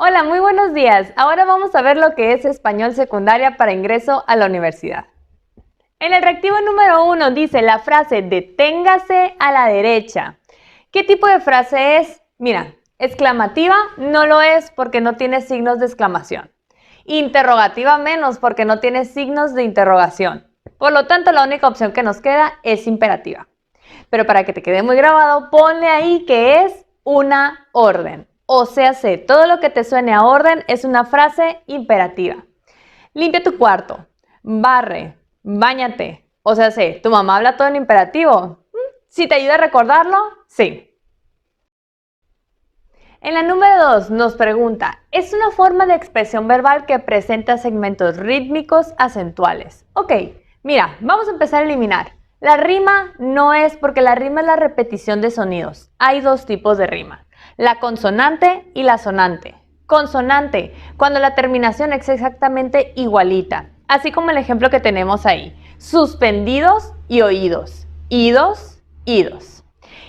Hola, muy buenos días. Ahora vamos a ver lo que es español secundaria para ingreso a la universidad. En el reactivo número 1 dice la frase deténgase a la derecha. ¿Qué tipo de frase es? Mira, exclamativa no lo es porque no tiene signos de exclamación. Interrogativa menos porque no tiene signos de interrogación. Por lo tanto, la única opción que nos queda es imperativa. Pero para que te quede muy grabado, ponle ahí que es una orden. O sea, todo lo que te suene a orden es una frase imperativa. Limpia tu cuarto, barre, báñate. O sea, tu mamá habla todo en imperativo. ¿Sí te ayuda a recordarlo? Sí. En la número 2 nos pregunta, es una forma de expresión verbal que presenta segmentos rítmicos acentuales. Ok, mira, vamos a empezar a eliminar. La rima no es porque la rima es la repetición de sonidos. Hay dos tipos de rima, la consonante y la sonante. Consonante, cuando la terminación es exactamente igualita, así como el ejemplo que tenemos ahí. Suspendidos y oídos. Idos, idos.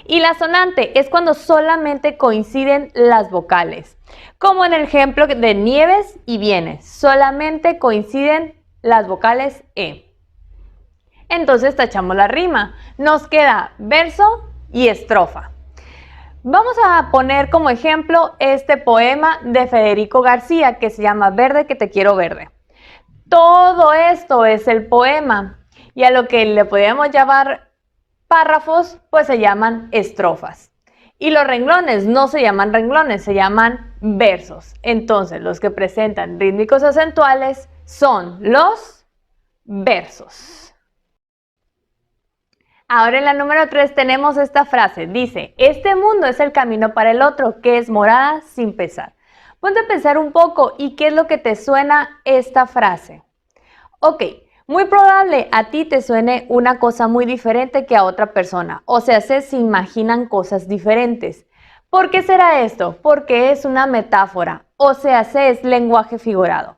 Y la sonante es cuando solamente coinciden las vocales. Como en el ejemplo de nieves y vienes, solamente coinciden las vocales E. Entonces tachamos la rima. Nos queda verso y estrofa. Vamos a poner como ejemplo este poema de Federico García que se llama Verde que te quiero verde. Todo esto es el poema y a lo que le podríamos llamar párrafos, pues se llaman estrofas. Y los renglones no se llaman renglones, se llaman versos. Entonces, los que presentan rítmicos acentuales son los versos. Ahora en la número 3 tenemos esta frase. Dice, este mundo es el camino para el otro, que es morada sin pesar. Ponte a pensar un poco y qué es lo que te suena esta frase. Ok, muy probable a ti te suene una cosa muy diferente que a otra persona. O sea, se imaginan cosas diferentes. ¿Por qué será esto? Porque es una metáfora. O sea, es lenguaje figurado.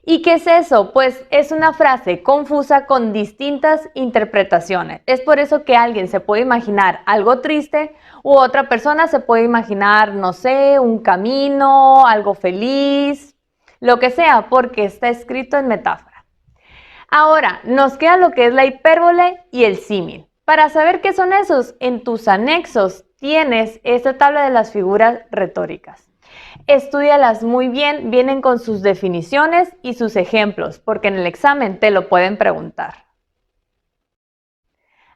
¿Y qué es eso? Pues es una frase confusa con distintas interpretaciones. Es por eso que alguien se puede imaginar algo triste u otra persona se puede imaginar, no sé, un camino, algo feliz, lo que sea, porque está escrito en metáfora. Ahora, nos queda lo que es la hipérbole y el símil. Para saber qué son esos, en tus anexos tienes esta tabla de las figuras retóricas. Estúdialas muy bien, vienen con sus definiciones y sus ejemplos, porque en el examen te lo pueden preguntar.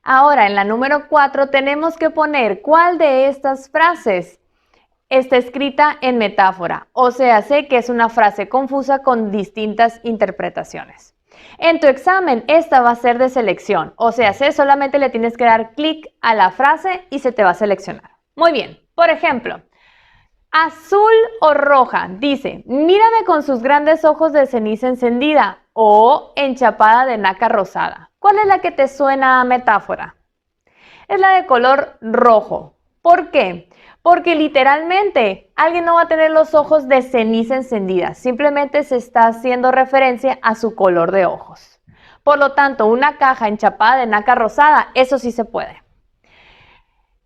Ahora, en la número 4 tenemos que poner cuál de estas frases está escrita en metáfora, o sea, sé que es una frase confusa con distintas interpretaciones. En tu examen, esta va a ser de selección, o sea, solamente le tienes que dar clic a la frase y se te va a seleccionar. Muy bien, por ejemplo, azul o roja, dice, mírame con sus grandes ojos de ceniza encendida o enchapada de naca rosada. ¿Cuál es la que te suena a metáfora? Es la de color rojo. ¿Por qué? Porque literalmente alguien no va a tener los ojos de ceniza encendida, simplemente se está haciendo referencia a su color de ojos. Por lo tanto, una caja enchapada de naca rosada, eso sí se puede.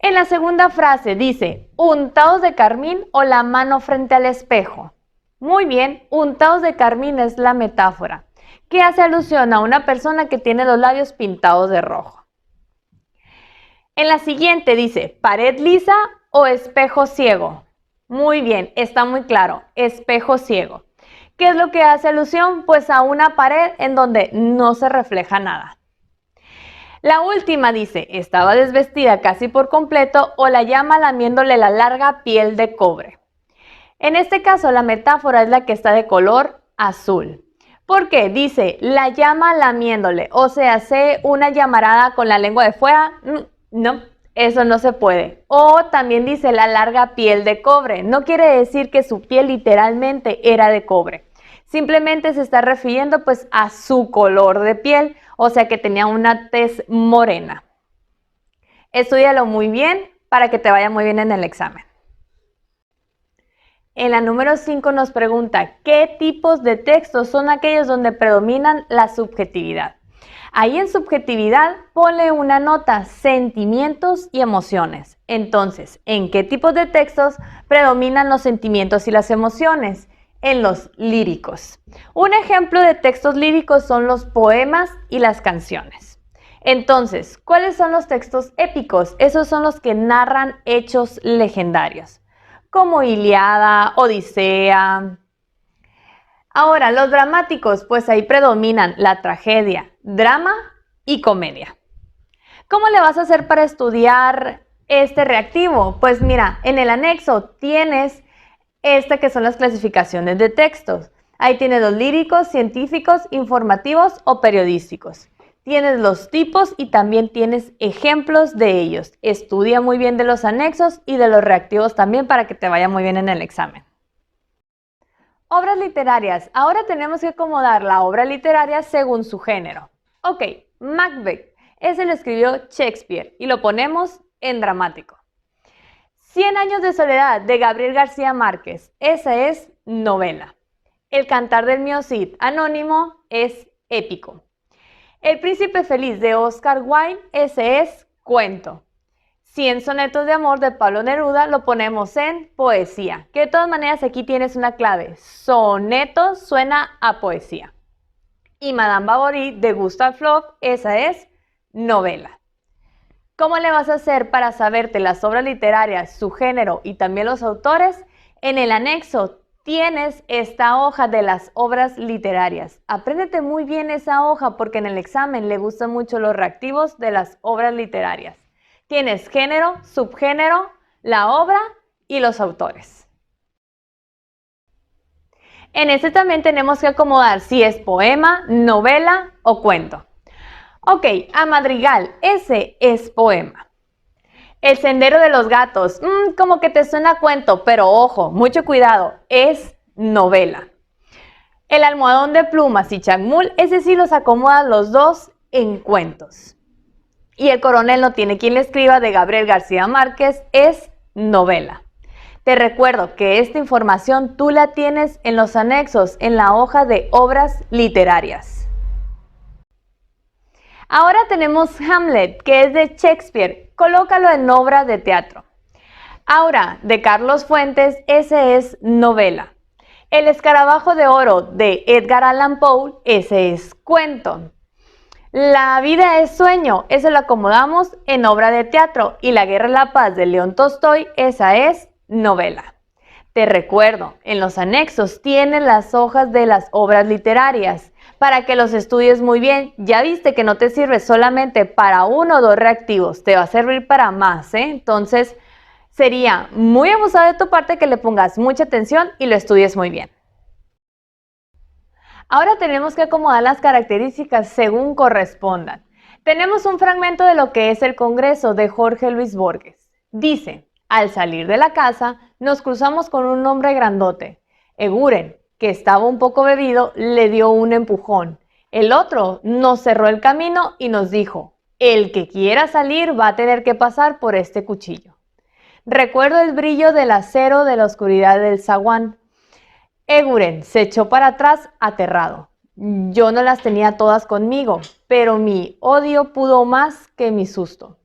En la segunda frase dice, untados de carmín o la mano frente al espejo. Muy bien, untados de carmín es la metáfora, que hace alusión a una persona que tiene los labios pintados de rojo. En la siguiente dice, pared lisa o espejo ciego. Muy bien, está muy claro, espejo ciego. ¿Qué es lo que hace alusión? Pues a una pared en donde no se refleja nada. La última dice, estaba desvestida casi por completo o la llama lamiéndole la larga piel de cobre. En este caso, la metáfora es la que está de color azul. ¿Por qué? Dice, la llama lamiéndole, o sea, una llamarada con la lengua de fuera. No, eso no se puede. O también dice la larga piel de cobre. No quiere decir que su piel literalmente era de cobre. Simplemente se está refiriendo pues a su color de piel, o sea que tenía una tez morena. Estúdialo muy bien para que te vaya muy bien en el examen. En la número 5 nos pregunta, ¿qué tipos de textos son aquellos donde predominan la subjetividad? Ahí en subjetividad ponle una nota, sentimientos y emociones. Entonces, ¿en qué tipos de textos predominan los sentimientos y las emociones? En los líricos. Un ejemplo de textos líricos son los poemas y las canciones. Entonces, ¿cuáles son los textos épicos? Esos son los que narran hechos legendarios, como Ilíada, Odisea. Ahora, los dramáticos, pues ahí predominan la tragedia, drama y comedia. ¿Cómo le vas a hacer para estudiar este reactivo? Pues mira, en el anexo tienes que son las clasificaciones de textos. Ahí tienes los líricos, científicos, informativos o periodísticos. Tienes los tipos y también tienes ejemplos de ellos. Estudia muy bien de los anexos y de los reactivos también para que te vaya muy bien en el examen. Obras literarias. Ahora tenemos que acomodar la obra literaria según su género. Ok, Macbeth. Ese lo escribió Shakespeare y lo ponemos en dramático. 100 años de soledad de Gabriel García Márquez, esa es novela. El cantar del mío Cid, anónimo, es épico. El príncipe feliz de Oscar Wilde, ese es cuento. 100 sonetos de amor de Pablo Neruda lo ponemos en poesía, que de todas maneras aquí tienes una clave. Soneto suena a poesía. Y Madame Bovary de Gustave Flaubert, esa es novela. ¿Cómo le vas a hacer para saberte las obras literarias, su género y también los autores? En el anexo tienes esta hoja de las obras literarias. Apréndete muy bien esa hoja porque en el examen le gustan mucho los reactivos de las obras literarias. Tienes género, subgénero, la obra y los autores. En este también tenemos que acomodar si es poema, novela o cuento. Ok, a madrigal, ese es poema. El sendero de los gatos, como que te suena a cuento, pero ojo, mucho cuidado, es novela. El almohadón de plumas y Chacmul, ese sí los acomodan los dos en cuentos. Y el coronel no tiene quien le escriba de Gabriel García Márquez, es novela. Te recuerdo que esta información tú la tienes en los anexos, en la hoja de obras literarias. Ahora tenemos Hamlet, que es de Shakespeare. Colócalo en obra de teatro. Aura, de Carlos Fuentes, ese es novela. El escarabajo de oro, de Edgar Allan Poe, ese es cuento. La vida es sueño, ese lo acomodamos en obra de teatro. Y La guerra y la paz, de León Tolstoy, esa es novela. Te recuerdo, en los anexos tienen las hojas de las obras literarias para que los estudies muy bien. Ya viste que no te sirve solamente para uno o dos reactivos, te va a servir para más, ¿eh? Entonces, sería muy abusado de tu parte que le pongas mucha atención y lo estudies muy bien. Ahora tenemos que acomodar las características según correspondan. Tenemos un fragmento de lo que es el Congreso de Jorge Luis Borges. Dice: al salir de la casa, nos cruzamos con un hombre grandote. Eguren, que estaba un poco bebido, le dio un empujón. El otro nos cerró el camino y nos dijo: el que quiera salir va a tener que pasar por este cuchillo. Recuerdo el brillo del acero de la oscuridad del zaguán. Eguren se echó para atrás aterrado. Yo no las tenía todas conmigo, pero mi odio pudo más que mi susto.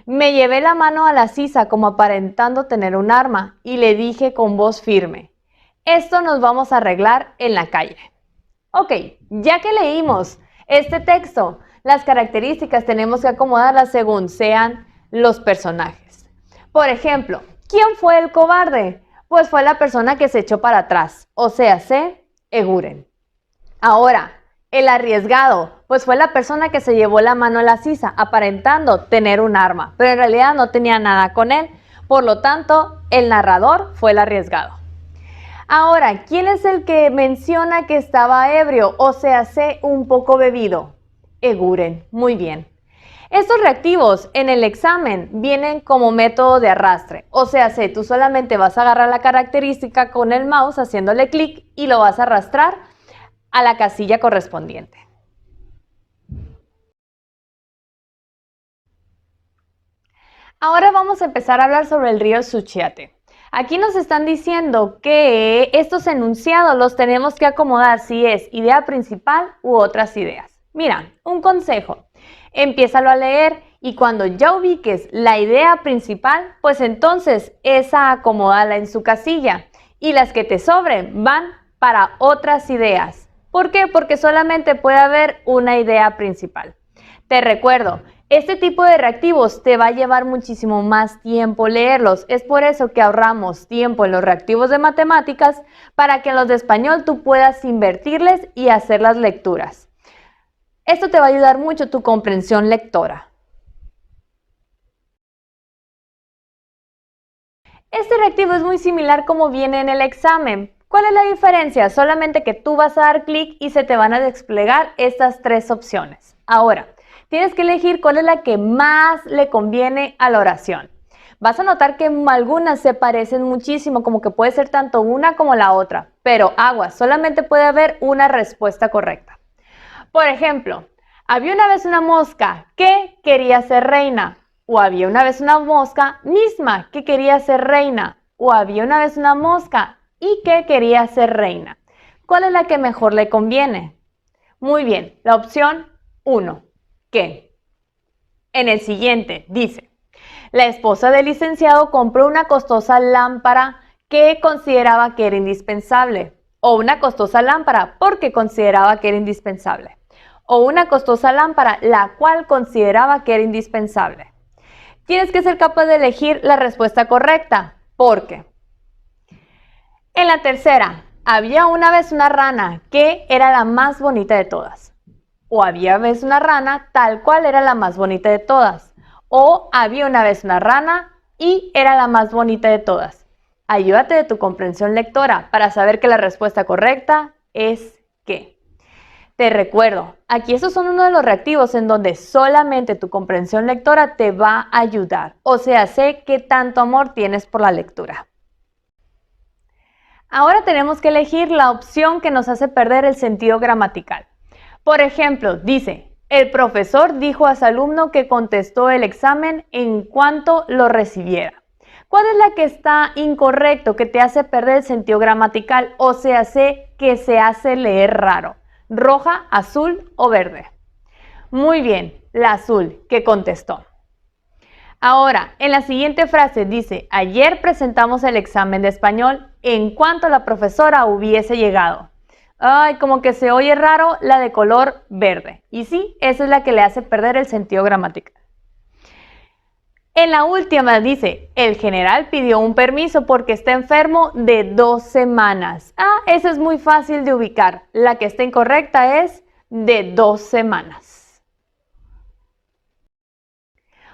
Me llevé la mano a la sisa como aparentando tener un arma y le dije con voz firme: esto nos vamos a arreglar en la calle. Ok, ya que leímos este texto, las características tenemos que acomodarlas según sean los personajes. Por ejemplo, ¿quién fue el cobarde? Pues fue la persona que se echó para atrás, o sea, Eguren. Ahora, el arriesgado, pues fue la persona que se llevó la mano a la sisa, aparentando tener un arma, pero en realidad no tenía nada con él. Por lo tanto, el narrador fue el arriesgado. Ahora, ¿quién es el que menciona que estaba ebrio, o sea, un poco bebido? Eguren, muy bien. Estos reactivos en el examen vienen como método de arrastre, o sea, tú solamente vas a agarrar la característica con el mouse haciéndole clic y lo vas a arrastrar a la casilla correspondiente. Ahora vamos a empezar a hablar sobre el río Suchiate. Aquí nos están diciendo que estos enunciados los tenemos que acomodar si es idea principal u otras ideas. Mira, un consejo. Empiézalo a leer y cuando ya ubiques la idea principal, pues entonces esa acomódala en su casilla y las que te sobren van para otras ideas. ¿Por qué? Porque solamente puede haber una idea principal. Te recuerdo, este tipo de reactivos te va a llevar muchísimo más tiempo leerlos. Es por eso que ahorramos tiempo en los reactivos de matemáticas para que en los de español tú puedas invertirles y hacer las lecturas. Esto te va a ayudar mucho tu comprensión lectora. Este reactivo es muy similar como viene en el examen. ¿Cuál es la diferencia? Solamente que tú vas a dar clic y se te van a desplegar estas tres opciones. Ahora, tienes que elegir cuál es la que más le conviene a la oración. Vas a notar que algunas se parecen muchísimo, como que puede ser tanto una como la otra, pero aguas, solamente puede haber una respuesta correcta. Por ejemplo, había una vez una mosca que quería ser reina, o había una vez una mosca misma que quería ser reina, o había una vez una mosca y que quería ser reina. ¿Cuál es la que mejor le conviene? Muy bien, la opción 1, ¿qué? En el siguiente dice, la esposa del licenciado compró una costosa lámpara que consideraba que era indispensable, o una costosa lámpara porque consideraba que era indispensable, o una costosa lámpara la cual consideraba que era indispensable. Tienes que ser capaz de elegir la respuesta correcta, porque en la tercera, había una vez una rana que era la más bonita de todas. O había una vez una rana tal cual era la más bonita de todas. O había una vez una rana y era la más bonita de todas. Ayúdate de tu comprensión lectora para saber que la respuesta correcta es ¿qué? Te recuerdo, aquí estos son uno de los reactivos en donde solamente tu comprensión lectora te va a ayudar. O sea, sé qué tanto amor tienes por la lectura. Ahora tenemos que elegir la opción que nos hace perder el sentido gramatical. Por ejemplo, dice, el profesor dijo a su alumno que contestó el examen en cuanto lo recibiera. ¿Cuál es la que está incorrecto, que te hace perder el sentido gramatical? O sea, sé que se hace leer raro. ¿Roja, azul o verde? Muy bien, la azul, que contestó. Ahora, en la siguiente frase dice, ayer presentamos el examen de español en cuanto la profesora hubiese llegado. Ay, como que se oye raro la de color verde. Y sí, esa es la que le hace perder el sentido gramatical. En la última dice, el general pidió un permiso porque está enfermo de 2 semanas. Ah, esa es muy fácil de ubicar. La que está incorrecta es de 2 semanas.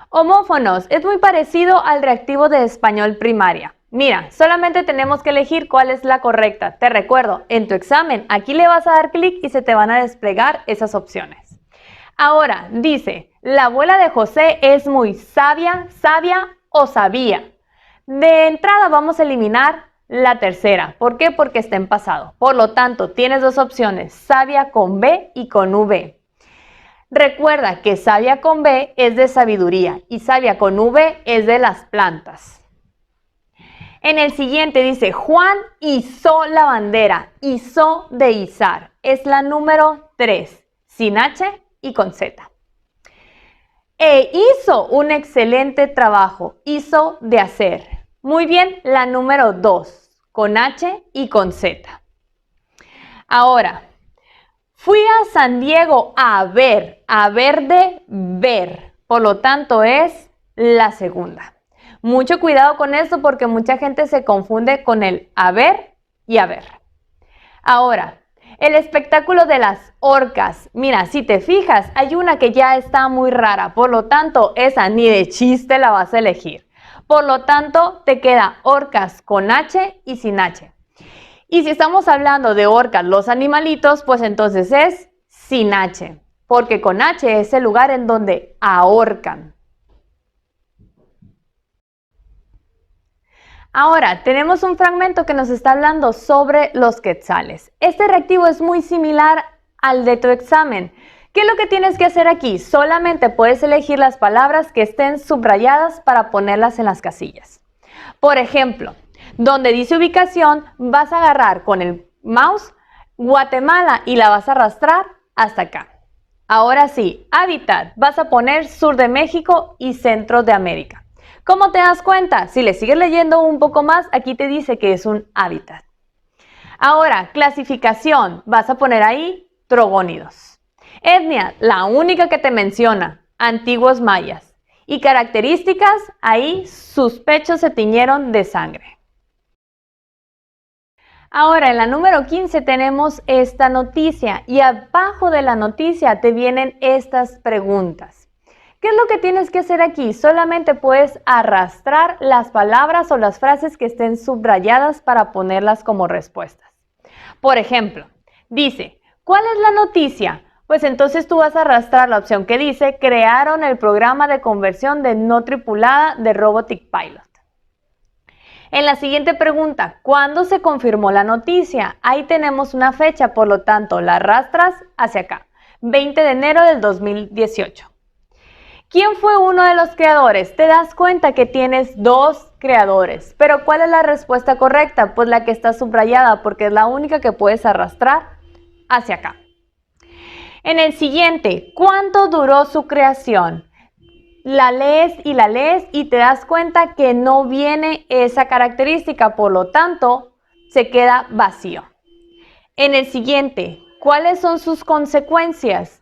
Homófonos es muy parecido al reactivo de español primaria. Mira, solamente tenemos que elegir cuál es la correcta. Te recuerdo, en tu examen, aquí le vas a dar clic y se te van a desplegar esas opciones. Ahora, dice, la abuela de José es muy sabia, sabia o sabía. De entrada vamos a eliminar la tercera. ¿Por qué? Porque está en pasado. Por lo tanto, tienes dos opciones, sabia con B y con V. Recuerda que sabia con B es de sabiduría y sabia con V es de las plantas. En el siguiente dice, Juan izó la bandera, izó de izar. Es la número 3, sin H y con Z. E hizo un excelente trabajo, hizo de hacer. Muy bien, la número 2, con H y con Z. Ahora, fui a San Diego a ver de ver, por lo tanto es la segunda. Mucho cuidado con esto porque mucha gente se confunde con el haber y haber. Ahora, el espectáculo de las orcas. Mira, si te fijas, hay una que ya está muy rara, por lo tanto, esa ni de chiste la vas a elegir. Por lo tanto, te queda orcas con H y sin H. Y si estamos hablando de orcas, los animalitos, pues entonces es sin H, porque con H es el lugar en donde ahorcan. Ahora, tenemos un fragmento que nos está hablando sobre los quetzales. Este reactivo es muy similar al de tu examen. ¿Qué es lo que tienes que hacer aquí? Solamente puedes elegir las palabras que estén subrayadas para ponerlas en las casillas. Por ejemplo, donde dice ubicación, vas a agarrar con el mouse Guatemala y la vas a arrastrar hasta acá. Ahora sí, hábitat, vas a poner sur de México y centro de América. ¿Cómo te das cuenta? Si le sigues leyendo un poco más, aquí te dice que es un hábitat. Ahora, clasificación, vas a poner ahí trogónidos. Etnia, la única que te menciona, antiguos mayas. Y características, ahí sus pechos se tiñeron de sangre. Ahora, en la número 15 tenemos esta noticia y abajo de la noticia te vienen estas preguntas. ¿Qué es lo que tienes que hacer aquí? Solamente puedes arrastrar las palabras o las frases que estén subrayadas para ponerlas como respuestas. Por ejemplo, dice, ¿cuál es la noticia? Pues entonces tú vas a arrastrar la opción que dice, crearon el programa de conversión de no tripulada de Robotic Pilot. En la siguiente pregunta, ¿cuándo se confirmó la noticia? Ahí tenemos una fecha, por lo tanto, la arrastras hacia acá, 20 de enero del 2018. ¿Quién fue uno de los creadores? Te das cuenta que tienes dos creadores, pero ¿cuál es la respuesta correcta? Pues la que está subrayada, porque es la única que puedes arrastrar hacia acá. En el siguiente, ¿cuánto duró su creación? La lees y te das cuenta que no viene esa característica, por lo tanto, se queda vacío. En el siguiente, ¿cuáles son sus consecuencias?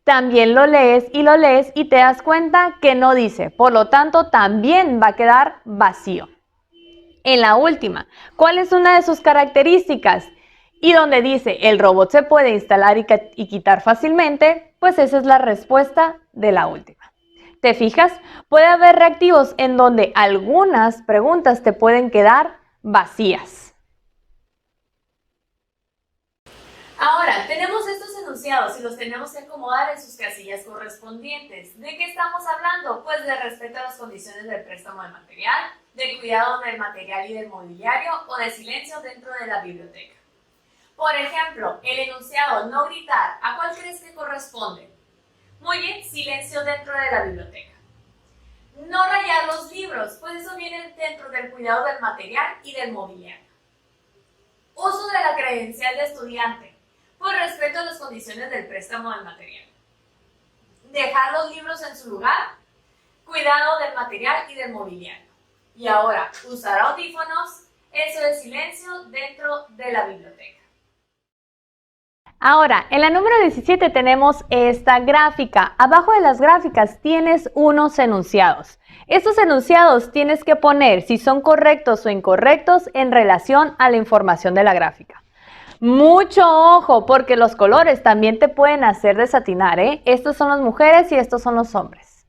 También lo lees y te das cuenta que no dice, por lo tanto, también va a quedar vacío. En la última, ¿cuál es una de sus características? Y donde dice, el robot se puede instalar y quitar fácilmente, pues esa es la respuesta de la última. ¿Te fijas? Puede haber reactivos en donde algunas preguntas te pueden quedar vacías. Ahora, tenemos estos enunciados y los tenemos que acomodar en sus casillas correspondientes. ¿De qué estamos hablando? Pues de respeto a las condiciones del préstamo de material, de cuidado del material y del mobiliario o de silencio dentro de la biblioteca. Por ejemplo, el enunciado no gritar, ¿a cuál crees que corresponde? Muy bien, silencio dentro de la biblioteca. No rayar los libros, pues eso viene dentro del cuidado del material y del mobiliario. Uso de la credencial de estudiante, por respeto a las condiciones del préstamo del material. Dejar los libros en su lugar, cuidado del material y del mobiliario. Y ahora, usar audífonos, eso es silencio dentro de la biblioteca. Ahora, en la número 17 tenemos esta gráfica. Abajo de las gráficas tienes unos enunciados. Estos enunciados tienes que poner si son correctos o incorrectos en relación a la información de la gráfica. Mucho ojo, porque los colores también te pueden hacer desatinar, ¿eh? Estos son las mujeres y estos son los hombres.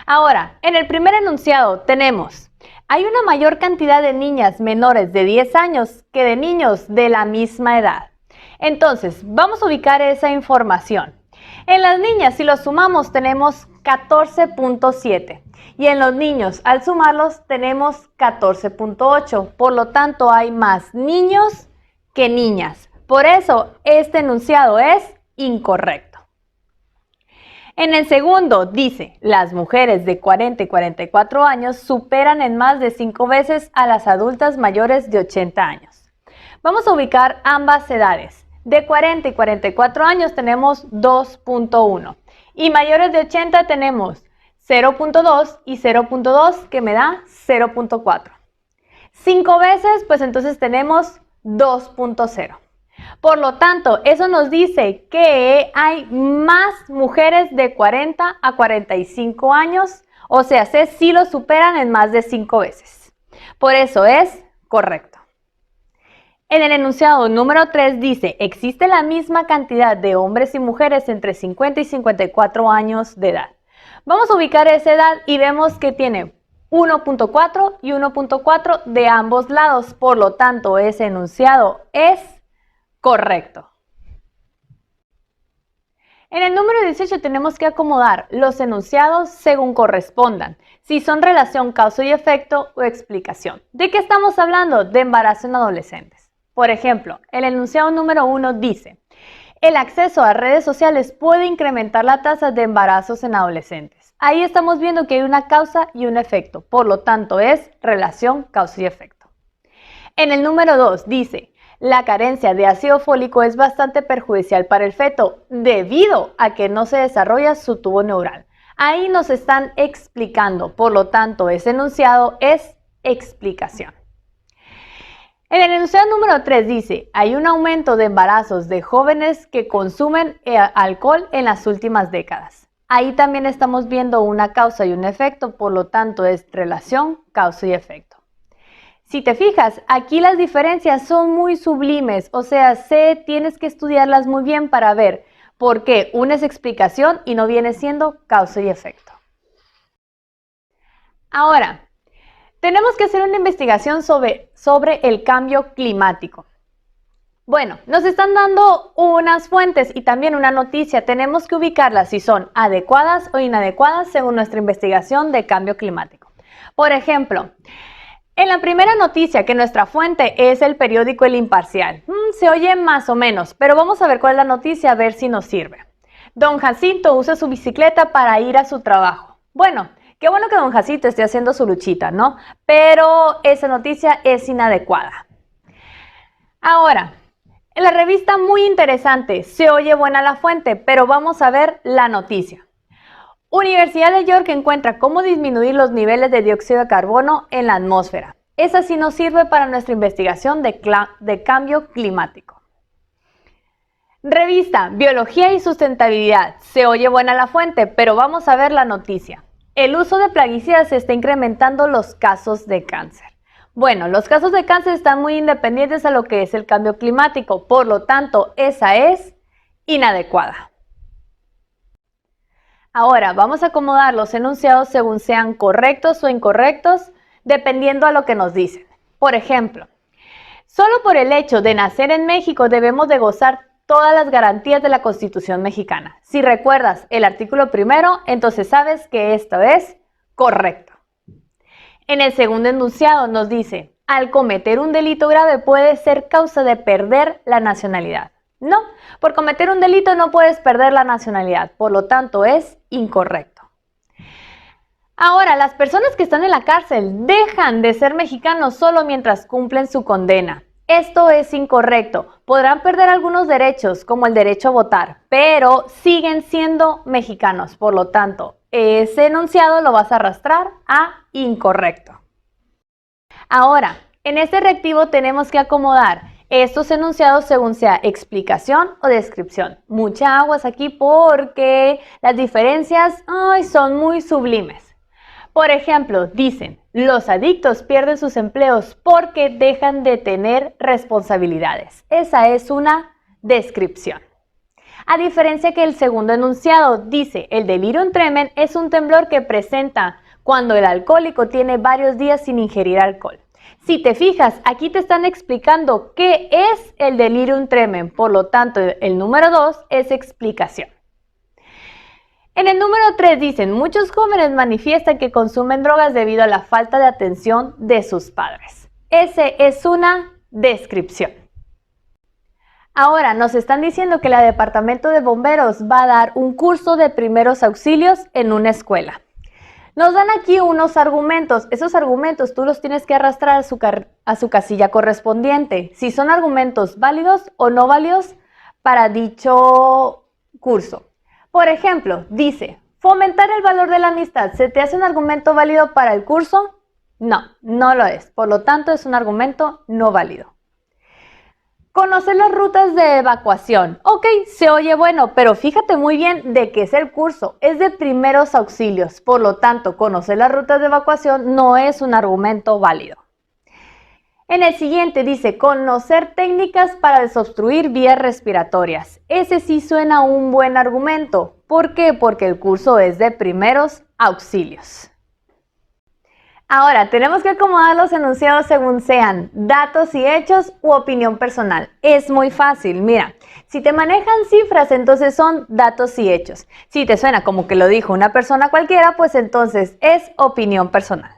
Ahora, en el primer enunciado tenemos, hay una mayor cantidad de niñas menores de 10 años que de niños de la misma edad. Entonces, vamos a ubicar esa información. En las niñas, si los sumamos, tenemos 14.7 y en los niños, al sumarlos, tenemos 14.8. Por lo tanto, hay más niños que niñas. Por eso, este enunciado es incorrecto. En el segundo, dice, las mujeres de 40 y 44 años superan en más de 5 veces a las adultas mayores de 80 años. Vamos a ubicar ambas edades. De 40 y 44 años tenemos 2.1 y mayores de 80 tenemos 0.2 y 0.2 que me da 0.4. 5 veces, pues entonces tenemos 2.0. Por lo tanto, eso nos dice que hay más mujeres de 40 a 45 años, o sea, sí lo superan en más de 5 veces. Por eso es correcto. En el enunciado número 3 dice, existe la misma cantidad de hombres y mujeres entre 50 y 54 años de edad. Vamos a ubicar esa edad y vemos que tiene 1.4 y 1.4 de ambos lados. Por lo tanto, ese enunciado es correcto. En el número 18 tenemos que acomodar los enunciados según correspondan, si son relación causa y efecto o explicación. ¿De qué estamos hablando? De embarazo en adolescentes. Por ejemplo, el enunciado número 1 dice, el acceso a redes sociales puede incrementar la tasa de embarazos en adolescentes. Ahí estamos viendo que hay una causa y un efecto, por lo tanto es relación causa y efecto. En el número 2 dice, La carencia de ácido fólico es bastante perjudicial para el feto debido a que no se desarrolla su tubo neural. Ahí nos están explicando, por lo tanto, ese enunciado es explicación. En el enunciado número 3 dice, hay un aumento de embarazos de jóvenes que consumen alcohol en las últimas décadas. Ahí también estamos viendo una causa y un efecto, por lo tanto es relación, causa y efecto. Si te fijas, aquí las diferencias son muy sublimes, o sea, tienes que estudiarlas muy bien para ver por qué una es explicación y no viene siendo causa y efecto. Ahora, tenemos que hacer una investigación sobre el cambio climático. Bueno, nos están dando unas fuentes y también una noticia. Tenemos que ubicarlas si son adecuadas o inadecuadas según nuestra investigación de cambio climático. Por ejemplo, en la primera noticia que nuestra fuente es el periódico El Imparcial. Se oye más o menos, pero vamos a ver cuál es la noticia, a ver si nos sirve. Don Jacinto usa su bicicleta para ir a su trabajo. Bueno, qué bueno que don Jacinto esté haciendo su luchita, ¿no? Pero esa noticia es inadecuada. Ahora, en la revista muy interesante, se oye buena la fuente, pero vamos a ver la noticia. Universidad de York encuentra cómo disminuir los niveles de dióxido de carbono en la atmósfera. Esa sí nos sirve para nuestra investigación de cambio climático. Revista Biología y Sustentabilidad. Se oye buena la fuente, pero vamos a ver la noticia. El uso de plaguicidas está incrementando los casos de cáncer. Bueno, los casos de cáncer están muy independientes a lo que es el cambio climático, por lo tanto, esa es inadecuada. Ahora, vamos a acomodar los enunciados según sean correctos o incorrectos, dependiendo a lo que nos dicen. Por ejemplo, solo por el hecho de nacer en México debemos de gozar todas las garantías de la Constitución mexicana. Si recuerdas el artículo primero, entonces sabes que esto es correcto. En el segundo enunciado nos dice, al cometer un delito grave puede ser causa de perder la nacionalidad. No, por cometer un delito no puedes perder la nacionalidad, por lo tanto es incorrecto. Ahora, las personas que están en la cárcel dejan de ser mexicanos solo mientras cumplen su condena. Esto es incorrecto. Podrán perder algunos derechos, como el derecho a votar, pero siguen siendo mexicanos. Por lo tanto, ese enunciado lo vas a arrastrar a incorrecto. Ahora, en este reactivo tenemos que acomodar estos enunciados según sea explicación o descripción. Mucha aguas aquí porque las diferencias son muy sublimes. Por ejemplo, dicen, los adictos pierden sus empleos porque dejan de tener responsabilidades. Esa es una descripción. A diferencia que el segundo enunciado dice, el delirium tremens es un temblor que presenta cuando el alcohólico tiene varios días sin ingerir alcohol. Si te fijas, aquí te están explicando qué es el delirium tremens, por lo tanto, el número 2 es explicación. En el número 3 dicen, muchos jóvenes manifiestan que consumen drogas debido a la falta de atención de sus padres. Ese es una descripción. Ahora nos están diciendo que el Departamento de Bomberos va a dar un curso de primeros auxilios en una escuela. Nos dan aquí unos argumentos. Esos argumentos tú los tienes que arrastrar a su casilla correspondiente. Si son argumentos válidos o no válidos para dicho curso. Por ejemplo, dice, fomentar el valor de la amistad. ¿Se te hace un argumento válido para el curso? No, no lo es. Por lo tanto, es un argumento no válido. Conocer las rutas de evacuación. Ok, se oye bueno, pero fíjate muy bien de qué es el curso. Es de primeros auxilios. Por lo tanto, conocer las rutas de evacuación no es un argumento válido. En el siguiente dice, conocer técnicas para desobstruir vías respiratorias. Ese sí suena un buen argumento. ¿Por qué? Porque el curso es de primeros auxilios. Ahora, tenemos que acomodar los enunciados según sean datos y hechos u opinión personal. Es muy fácil, mira, si te manejan cifras, entonces son datos y hechos. Si te suena como que lo dijo una persona cualquiera, pues entonces es opinión personal.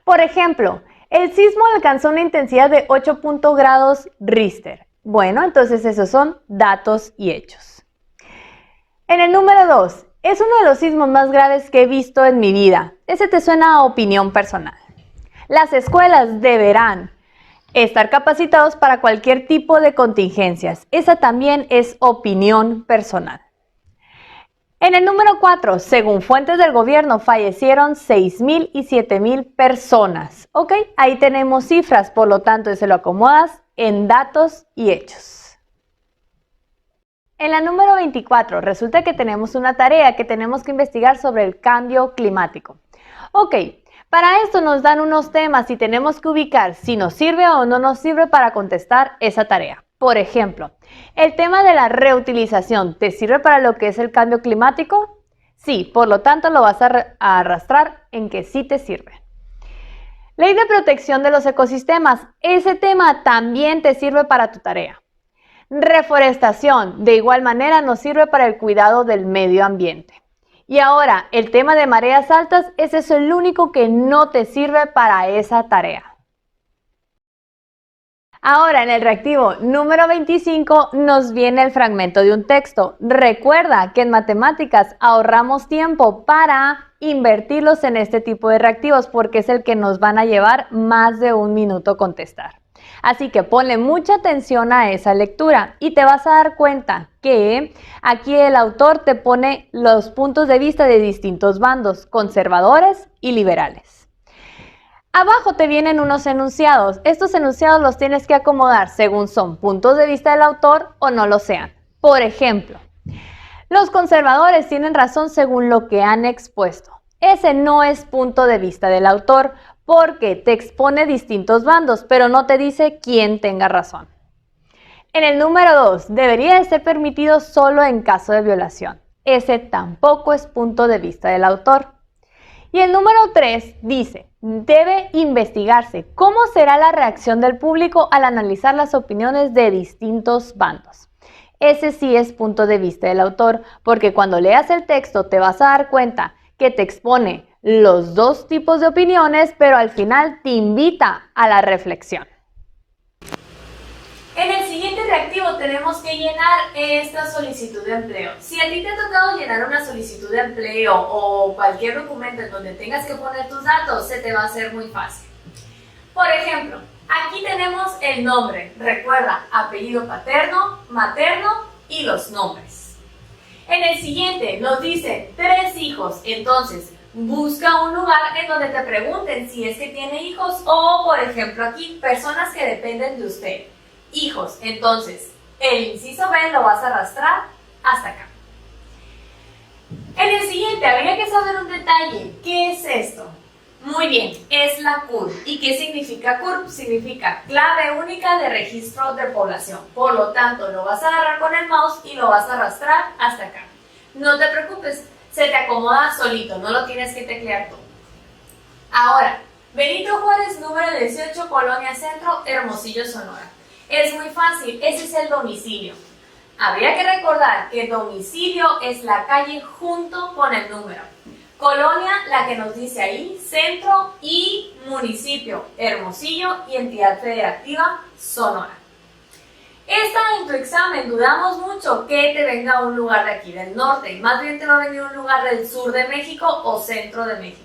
Por ejemplo, el sismo alcanzó una intensidad de 8 grados Richter. Bueno, entonces esos son datos y hechos. En el número 2, es uno de los sismos más graves que he visto en mi vida. Ese te suena a opinión personal. Las escuelas deberán Estar capacitados para cualquier tipo de contingencias. Esa también es opinión personal. En el número 4, según fuentes del gobierno, fallecieron 6,000 y 7,000 personas. ¿Ok? Ahí tenemos cifras, por lo tanto, se lo acomodas en datos y hechos. En la número 24, resulta que tenemos una tarea que tenemos que investigar sobre el cambio climático. Ok, para esto nos dan unos temas y tenemos que ubicar si nos sirve o no nos sirve para contestar esa tarea. Por ejemplo, el tema de la reutilización, ¿te sirve para lo que es el cambio climático? Sí, por lo tanto lo vas a arrastrar en que sí te sirve. Ley de protección de los ecosistemas, ese tema también te sirve para tu tarea. Reforestación, de igual manera nos sirve para el cuidado del medio ambiente. Y ahora, el tema de mareas altas, ese es el único que no te sirve para esa tarea. Ahora, en el reactivo número 25 nos viene el fragmento de un texto. Recuerda que en matemáticas ahorramos tiempo para invertirlos en este tipo de reactivos porque es el que nos van a llevar más de 1 minuto contestar. Así que ponle mucha atención a esa lectura y te vas a dar cuenta que aquí el autor te pone los puntos de vista de distintos bandos, conservadores y liberales. Abajo te vienen unos enunciados. Estos enunciados los tienes que acomodar según son puntos de vista del autor o no lo sean. Por ejemplo, los conservadores tienen razón según lo que han expuesto. Ese no es punto de vista del autor porque te expone distintos bandos, pero no te dice quién tenga razón. En el número 2, debería de ser permitido solo en caso de violación. Ese tampoco es punto de vista del autor. Y el número 3 dice, debe investigarse cómo será la reacción del público al analizar las opiniones de distintos bandos. Ese sí es punto de vista del autor, porque cuando leas el texto te vas a dar cuenta que te expone los dos tipos de opiniones, pero al final te invita a la reflexión. En el siguiente reactivo tenemos que llenar esta solicitud de empleo. Si a ti te ha tocado llenar una solicitud de empleo o cualquier documento en donde tengas que poner tus datos, se te va a hacer muy fácil. Por ejemplo, aquí tenemos el nombre. Recuerda, apellido paterno, materno y los nombres. En el siguiente nos dice 3 hijos, entonces busca un lugar en donde te pregunten si es que tiene hijos o, por ejemplo, aquí, personas que dependen de usted. Hijos, entonces, el inciso B lo vas a arrastrar hasta acá. En el siguiente, habría que saber un detalle. ¿Qué es esto? Muy bien, es la CURP. ¿Y qué significa CURP? Significa clave única de registro de población. Por lo tanto, lo vas a agarrar con el mouse y lo vas a arrastrar hasta acá. No te preocupes, se te acomoda solito, no lo tienes que teclear tú. Ahora, Benito Juárez, número 18, Colonia Centro, Hermosillo, Sonora. Es muy fácil, ese es el domicilio. Habría que recordar que domicilio es la calle junto con el número. Colonia, la que nos dice ahí, centro y municipio, Hermosillo y entidad federativa, Sonora. Esta en tu examen dudamos mucho que te venga un lugar de aquí del norte, más bien te va a venir un lugar del sur de México o centro de México.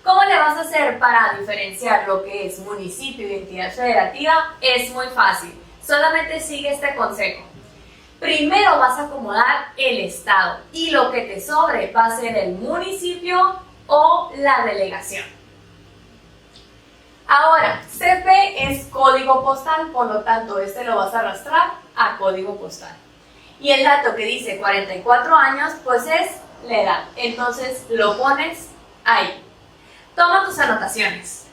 ¿Cómo le vas a hacer para diferenciar lo que es municipio y entidad federativa? Es muy fácil, solamente sigue este consejo. Primero vas a acomodar el estado y lo que te sobre va a ser el municipio o la delegación. Ahora, CP es código postal, por lo tanto este lo vas a arrastrar a código postal. Y el dato que dice 44 años, pues es la edad, entonces lo pones ahí. Toma tus anotaciones.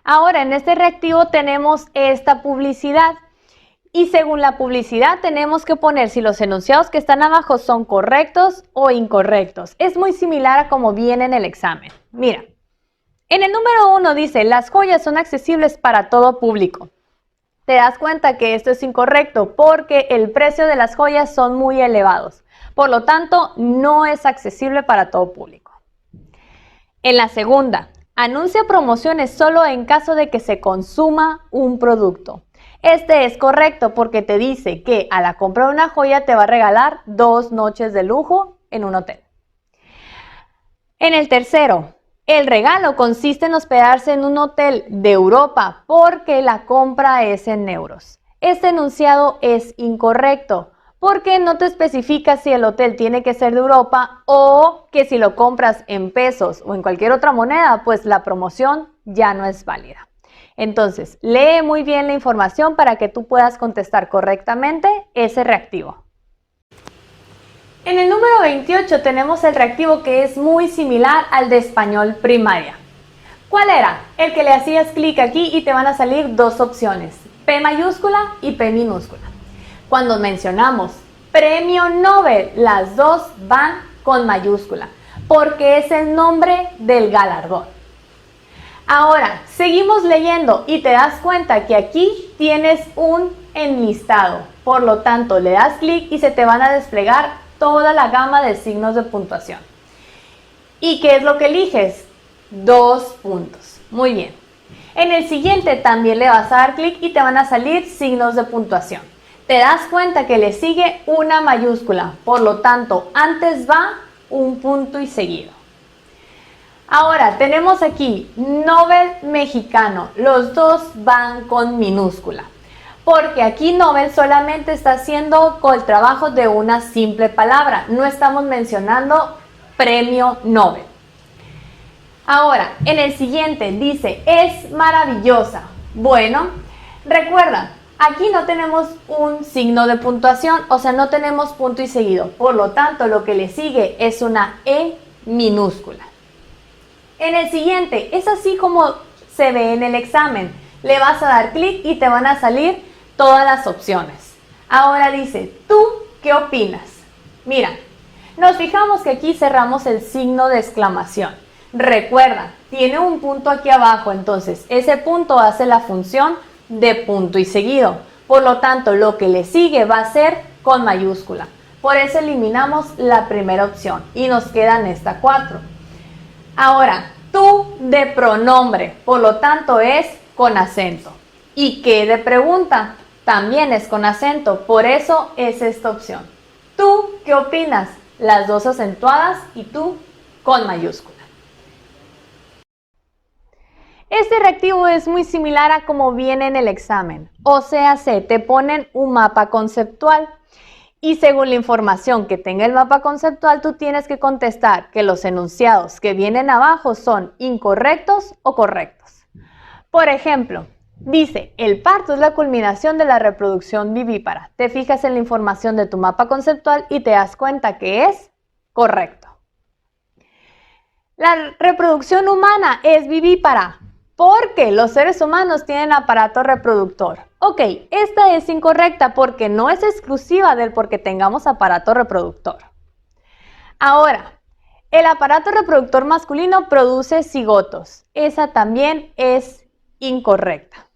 Ahora, en este reactivo tenemos esta publicidad. Y según la publicidad tenemos que poner si los enunciados que están abajo son correctos o incorrectos. Es muy similar a como viene en el examen. Mira, en el número 1 dice, las joyas son accesibles para todo público. Te das cuenta que esto es incorrecto porque el precio de las joyas son muy elevados. Por lo tanto, no es accesible para todo público. En la segunda, anuncia promociones solo en caso de que se consuma un producto. Este es correcto porque te dice que a la compra de una joya te va a regalar 2 noches de lujo en un hotel. En el tercero, El regalo consiste en hospedarse en un hotel de Europa porque la compra es en euros. Este enunciado es incorrecto porque no te especifica si el hotel tiene que ser de Europa o que si lo compras en pesos o en cualquier otra moneda, pues la promoción ya no es válida. Entonces, lee muy bien la información para que tú puedas contestar correctamente ese reactivo. En el número 28 tenemos el reactivo que es muy similar al de español primaria. ¿Cuál era? El que le hacías clic aquí y te van a salir dos opciones, P mayúscula y P minúscula. Cuando mencionamos Premio Nobel, las dos van con mayúscula, porque es el nombre del galardón. Ahora, seguimos leyendo y te das cuenta que aquí tienes un enlistado. Por lo tanto, le das clic y se te van a desplegar toda la gama de signos de puntuación. ¿Y qué es lo que eliges? 2 puntos. Muy bien. En el siguiente también le vas a dar clic y te van a salir signos de puntuación. Te das cuenta que le sigue una mayúscula, por lo tanto, antes va un punto y seguido. Ahora, tenemos aquí Nobel mexicano, los dos van con minúscula, porque aquí Nobel solamente está haciendo el trabajo de una simple palabra, no estamos mencionando premio Nobel. Ahora, en el siguiente dice, es maravillosa. Bueno, recuerda, aquí no tenemos un signo de puntuación, o sea, no tenemos punto y seguido, por lo tanto, lo que le sigue es una E minúscula. En el siguiente, es así como se ve en el examen. Le vas a dar clic y te van a salir todas las opciones. Ahora dice, ¿tú qué opinas? Mira, nos fijamos que aquí cerramos el signo de exclamación. Recuerda, tiene un punto aquí abajo, entonces ese punto hace la función de punto y seguido. Por lo tanto, lo que le sigue va a ser con mayúscula. Por eso eliminamos la primera opción y nos quedan estas 4. Ahora, tú de pronombre, por lo tanto es con acento. ¿Y qué de pregunta? También es con acento, por eso es esta opción. ¿Tú qué opinas? Las dos acentuadas y tú con mayúscula. Este reactivo es muy similar a como viene en el examen, o sea, te ponen un mapa conceptual. Y según la información que tenga el mapa conceptual, tú tienes que contestar que los enunciados que vienen abajo son incorrectos o correctos. Por ejemplo, dice, el parto es la culminación de la reproducción vivípara. Te fijas en la información de tu mapa conceptual y te das cuenta que es correcto. La reproducción humana es vivípara porque los seres humanos tienen aparato reproductor. Ok, esta es incorrecta porque no es exclusiva del porque tengamos aparato reproductor. Ahora, el aparato reproductor masculino produce cigotos. Esa también es incorrecta.